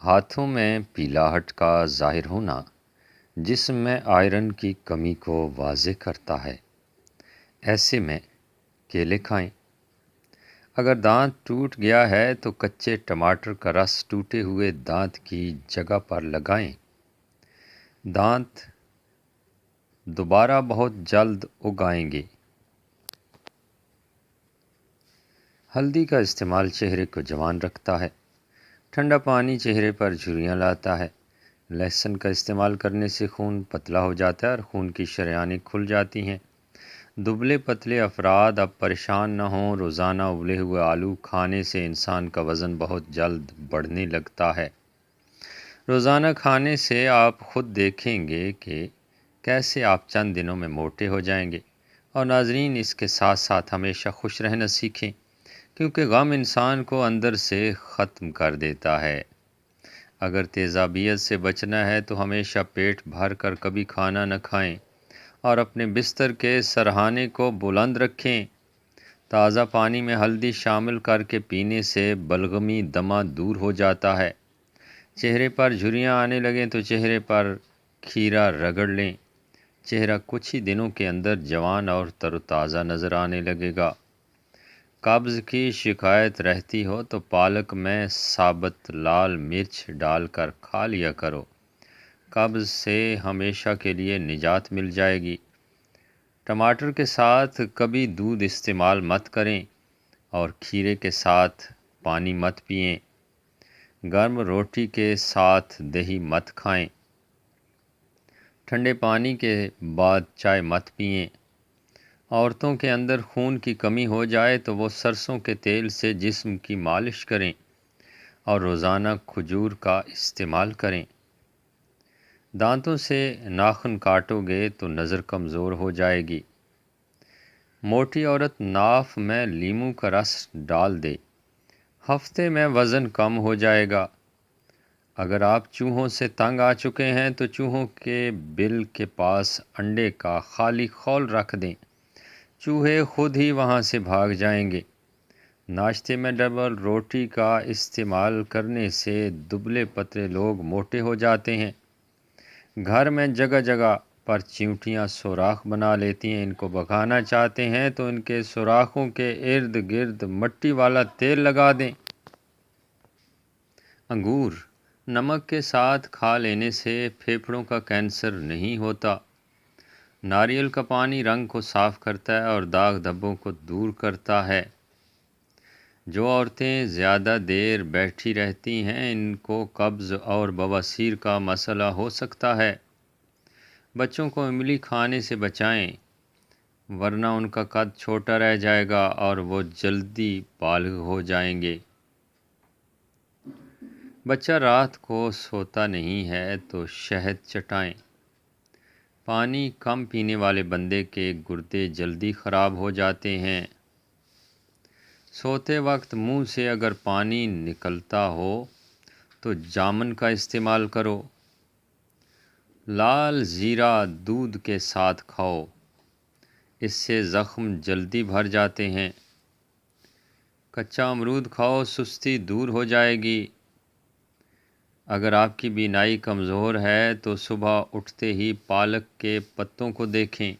ہاتھوں میں پیلاہٹ کا ظاہر ہونا جسم میں آئرن کی کمی کو واضح کرتا ہے۔ ایسے میں کیلے کھائیں۔ اگر دانت ٹوٹ گیا ہے تو کچے ٹماٹر کا رس ٹوٹے ہوئے دانت کی جگہ پر لگائیں۔ دانت دوبارہ بہت جلد اگائیں گے۔ ہلدی کا استعمال چہرے کو جوان رکھتا ہے۔ ٹھنڈا پانی چہرے پر جھریاں لاتا ہے۔ لہسن کا استعمال کرنے سے خون پتلا ہو جاتا ہے اور خون کی شریانیں کھل جاتی ہیں۔ دبلے پتلے افراد اب پریشان نہ ہوں۔ روزانہ ابلے ہوئے آلو کھانے سے انسان کا وزن بہت جلد بڑھنے لگتا ہے۔ روزانہ کھانے سے آپ خود دیکھیں گے کہ کیسے آپ چند دنوں میں موٹے ہو جائیں گے۔ اور ناظرین، اس کے ساتھ ساتھ ہمیشہ خوش رہنا سیکھیں، کیونکہ غم انسان کو اندر سے ختم کر دیتا ہے۔ اگر تیزابیت سے بچنا ہے تو ہمیشہ پیٹ بھر کر کبھی کھانا نہ کھائیں اور اپنے بستر کے سرہانے کو بلند رکھیں۔ تازہ پانی میں ہلدی شامل کر کے پینے سے بلغمی دمہ دور ہو جاتا ہے۔ چہرے پر جھریاں آنے لگیں تو چہرے پر کھیرا رگڑ لیں۔ چہرہ کچھ ہی دنوں کے اندر جوان اور تر و تازہ نظر آنے لگے گا۔ قبض کی شکایت رہتی ہو تو پالک میں ثابت لال مرچ ڈال کر کھا لیا کرو۔ قبض سے ہمیشہ کے لیے نجات مل جائے گی۔ ٹماٹر کے ساتھ کبھی دودھ استعمال مت کریں اور کھیرے کے ساتھ پانی مت پئیں۔ گرم روٹی کے ساتھ دہی مت کھائیں۔ ٹھنڈے پانی کے بعد چائے مت پئیں۔ عورتوں کے اندر خون کی کمی ہو جائے تو وہ سرسوں کے تیل سے جسم کی مالش کریں اور روزانہ کھجور کا استعمال کریں۔ دانتوں سے ناخن کاٹو گے تو نظر کمزور ہو جائے گی۔ موٹی عورت ناف میں لیموں کا رس ڈال دے۔ ہفتے میں وزن کم ہو جائے گا۔ اگر آپ چوہوں سے تنگ آ چکے ہیں تو چوہوں کے بل کے پاس انڈے کا خالی خول رکھ دیں۔ چوہے خود ہی وہاں سے بھاگ جائیں گے۔ ناشتے میں ڈبل روٹی کا استعمال کرنے سے دبلے پتلے لوگ موٹے ہو جاتے ہیں۔ گھر میں جگہ جگہ پر چیونٹیاں سوراخ بنا لیتی ہیں۔ ان کو بھگانا چاہتے ہیں تو ان کے سوراخوں کے ارد گرد مٹی والا تیل لگا دیں۔ انگور نمک کے ساتھ کھا لینے سے پھیپھڑوں کا کینسر نہیں ہوتا۔ ناریل کا پانی رنگ کو صاف کرتا ہے اور داغ دھبوں کو دور کرتا ہے۔ جو عورتیں زیادہ دیر بیٹھی رہتی ہیں ان کو قبض اور بواسیر کا مسئلہ ہو سکتا ہے۔ بچوں کو املی کھانے سے بچائیں، ورنہ ان کا قد چھوٹا رہ جائے گا اور وہ جلدی بالغ ہو جائیں گے۔ بچہ رات کو سوتا نہیں ہے تو شہد چٹائیں۔ پانی کم پینے والے بندے کے گردے جلدی خراب ہو جاتے ہیں۔ سوتے وقت منہ سے اگر پانی نکلتا ہو تو جامن کا استعمال کرو۔ لال زیرہ دودھ کے ساتھ کھاؤ، اس سے زخم جلدی بھر جاتے ہیں۔ کچا امرود کھاؤ، سستی دور ہو جائے گی۔ اگر آپ کی بینائی کمزور ہے تو صبح اٹھتے ہی پالک کے پتوں کو دیکھیں۔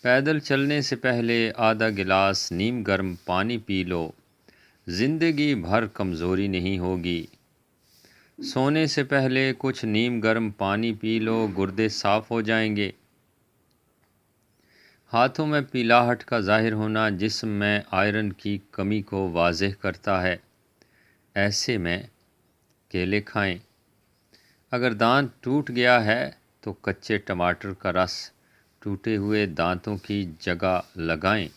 پیدل چلنے سے پہلے آدھا گلاس نیم گرم پانی پی لو، زندگی بھر کمزوری نہیں ہوگی۔ سونے سے پہلے کچھ نیم گرم پانی پی لو، گردے صاف ہو جائیں گے۔ ہاتھوں میں پیلاہٹ کا ظاہر ہونا جسم میں آئرن کی کمی کو واضح کرتا ہے۔ ایسے میں کیلے کھائیں۔ اگر دانت ٹوٹ گیا ہے تو کچے ٹماٹر کا رس ٹوٹے ہوئے دانتوں کی جگہ لگائیں۔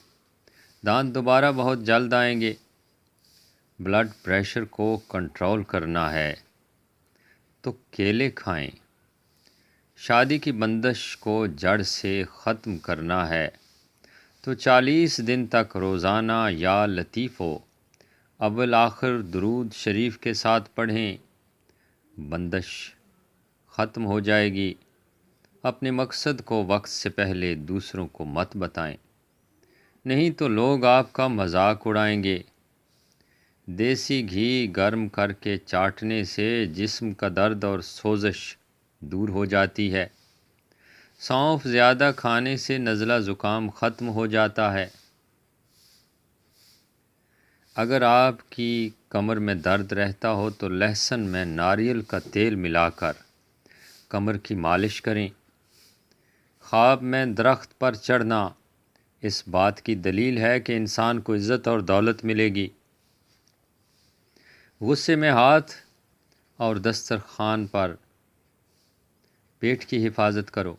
دانت دوبارہ بہت جلد آئیں گے۔ بلڈ پریشر کو کنٹرول کرنا ہے تو کیلے کھائیں۔ شادی کی بندش کو جڑ سے ختم کرنا ہے تو 40 دن تک روزانہ یا لطیفو اول آخر درود شریف کے ساتھ پڑھیں۔ بندش ختم ہو جائے گی۔ اپنے مقصد کو وقت سے پہلے دوسروں کو مت بتائیں، نہیں تو لوگ آپ کا مذاق اڑائیں گے۔ دیسی گھی گرم کر کے چاٹنے سے جسم کا درد اور سوزش دور ہو جاتی ہے۔ سونف زیادہ کھانے سے نزلہ زکام ختم ہو جاتا ہے۔ اگر آپ کی کمر میں درد رہتا ہو تو لہسن میں ناریل کا تیل ملا کر کمر کی مالش کریں۔ خواب میں درخت پر چڑھنا اس بات کی دلیل ہے کہ انسان کو عزت اور دولت ملے گی۔ غصے میں ہاتھ اور دسترخوان پر پیٹ کی حفاظت کرو۔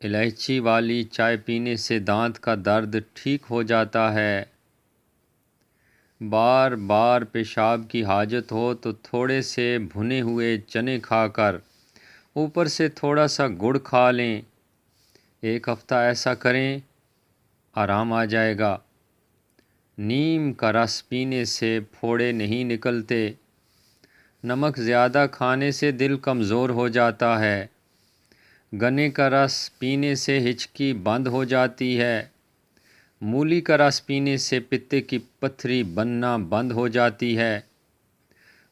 الائچی والی چائے پینے سے دانت کا درد ٹھیک ہو جاتا ہے۔ بار بار پیشاب کی حاجت ہو تو تھوڑے سے بھنے ہوئے چنے کھا کر اوپر سے تھوڑا سا گڑ کھا لیں۔ 1 ہفتہ ایسا کریں، آرام آ جائے گا۔ نیم کا رس پینے سے پھوڑے نہیں نکلتے۔ نمک زیادہ کھانے سے دل کمزور ہو جاتا ہے۔ گنے کا رس پینے سے ہچکی بند ہو جاتی ہے۔ مولی کا رس پینے سے پتے کی پتھری بننا بند ہو جاتی ہے۔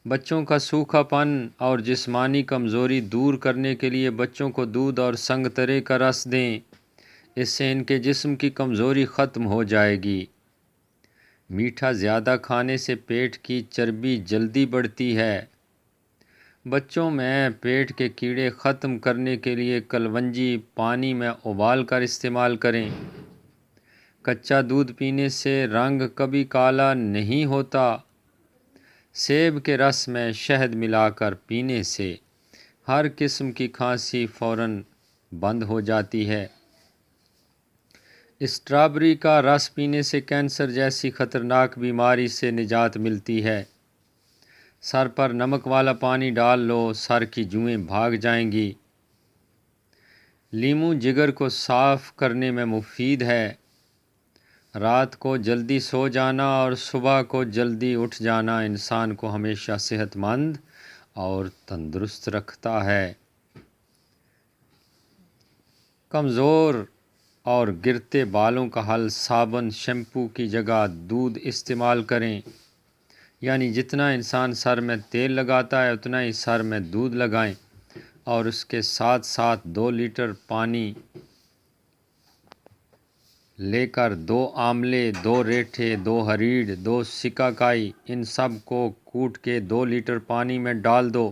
بچوں کا سوکھا پن اور جسمانی کمزوری دور کرنے کے لیے بچوں کو دودھ اور سنگترے کا رس دیں۔ اس سے ان کے جسم کی کمزوری ختم ہو جائے گی۔ میٹھا زیادہ کھانے سے پیٹ کی چربی جلدی بڑھتی ہے۔ بچوں میں پیٹ کے کیڑے ختم کرنے کے لیے کلونجی پانی میں ابال کر استعمال کریں۔ کچا دودھ پینے سے رنگ کبھی کالا نہیں ہوتا۔ سیب کے رس میں شہد ملا کر پینے سے ہر قسم کی کھانسی فوراً بند ہو جاتی ہے۔ اسٹرابری کا رس پینے سے کینسر جیسی خطرناک بیماری سے نجات ملتی ہے۔ سر پر نمک والا پانی ڈال لو، سر کی جوئیں بھاگ جائیں گی۔ لیموں جگر کو صاف کرنے میں مفید ہے۔ رات کو جلدی سو جانا اور صبح کو جلدی اٹھ جانا انسان کو ہمیشہ صحت مند اور تندرست رکھتا ہے۔ کمزور اور گرتے بالوں کا حل صابن شیمپو کی جگہ دودھ استعمال کریں۔ یعنی جتنا انسان سر میں تیل لگاتا ہے اتنا ہی سر میں دودھ لگائیں اور اس کے ساتھ ساتھ 2 لیٹر پانی لے کر 2 آملے، 2 ریٹھے، 2 ہریڑ، 2 سکاکائی ان سب کو کوٹ کے 2 لیٹر پانی میں ڈال دو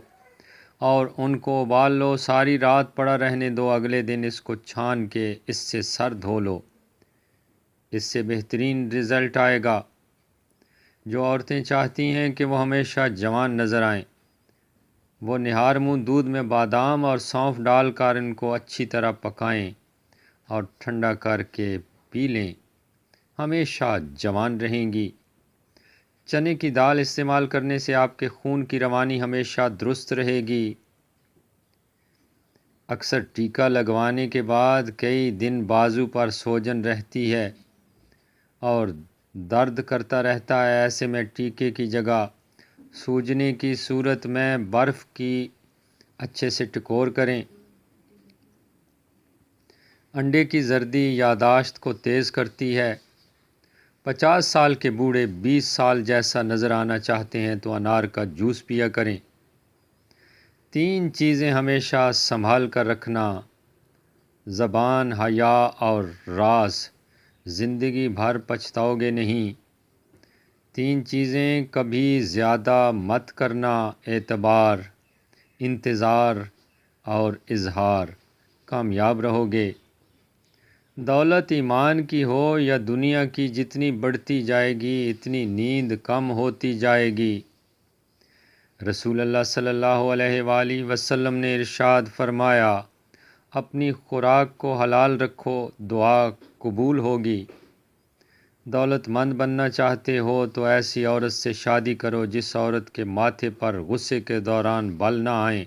اور ان کو ابال لو۔ ساری رات پڑا رہنے دو۔ اگلے دن اس کو چھان کے اس سے سر دھو لو۔ اس سے بہترین رزلٹ آئے گا۔ جو عورتیں چاہتی ہیں کہ وہ ہمیشہ جوان نظر آئیں، وہ نہار منہ دودھ میں بادام اور سونف ڈال کر ان کو اچھی طرح پکائیں اور ٹھنڈا کر کے پی لیں، ہمیشہ جوان رہیں گی۔ چنے کی دال استعمال کرنے سے آپ کے خون کی روانی ہمیشہ درست رہے گی۔ اکثر ٹیکا لگوانے کے بعد کئی دن بازو پر سوجن رہتی ہے اور درد کرتا رہتا ہے۔ ایسے میں ٹیکے کی جگہ سوجنے کی صورت میں برف کی اچھے سے ٹکور کریں۔ انڈے کی زردی یادداشت کو تیز کرتی ہے۔ 50 سال کے بوڑھے 20 سال جیسا نظر آنا چاہتے ہیں تو انار کا جوس پیا کریں۔ 3 چیزیں ہمیشہ سنبھال کر رکھنا: زبان، حیا اور راز۔ زندگی بھر پچھتاؤ گے نہیں۔ 3 چیزیں کبھی زیادہ مت کرنا: اعتبار، انتظار اور اظہار۔ کامیاب رہو گے۔ دولت ایمان کی ہو یا دنیا کی، جتنی بڑھتی جائے گی اتنی نیند کم ہوتی جائے گی۔ رسول اللہ صلی اللہ علیہ وآلہ وسلم نے ارشاد فرمایا، اپنی خوراک کو حلال رکھو، دعا قبول ہوگی۔ دولت مند بننا چاہتے ہو تو ایسی عورت سے شادی کرو جس عورت کے ماتھے پر غصے کے دوران بل نہ آئیں۔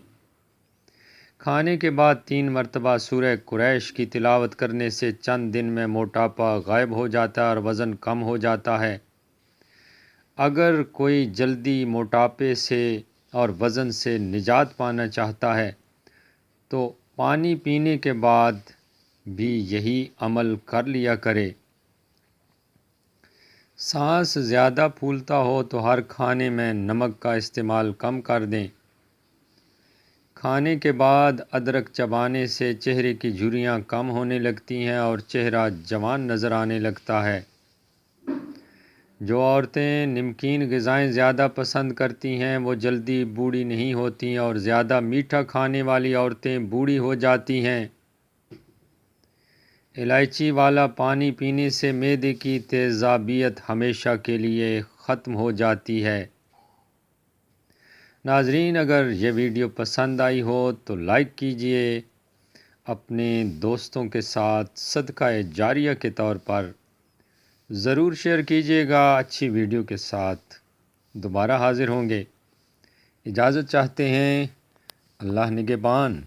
کھانے کے بعد 3 مرتبہ سورہ قریش کی تلاوت کرنے سے چند دن میں موٹاپا غائب ہو جاتا ہے اور وزن کم ہو جاتا ہے۔ اگر کوئی جلدی موٹاپے سے اور وزن سے نجات پانا چاہتا ہے تو پانی پینے کے بعد بھی یہی عمل کر لیا کرے۔ سانس زیادہ پھولتا ہو تو ہر کھانے میں نمک کا استعمال کم کر دیں۔ کھانے کے بعد ادرک چبانے سے چہرے کی جھریاں کم ہونے لگتی ہیں اور چہرہ جوان نظر آنے لگتا ہے۔ جو عورتیں نمکین غذائیں زیادہ پسند کرتی ہیں وہ جلدی بوڑھی نہیں ہوتی اور زیادہ میٹھا کھانے والی عورتیں بوڑھی ہو جاتی ہیں۔ الائچی والا پانی پینے سے معدے کی تیزابیت ہمیشہ کے لیے ختم ہو جاتی ہے۔ ناظرین، اگر یہ ویڈیو پسند آئی ہو تو لائک کیجئے، اپنے دوستوں کے ساتھ صدقہ جاریہ کے طور پر ضرور شیئر کیجئے گا۔ اچھی ویڈیو کے ساتھ دوبارہ حاضر ہوں گے۔ اجازت چاہتے ہیں۔ اللہ نگہبان۔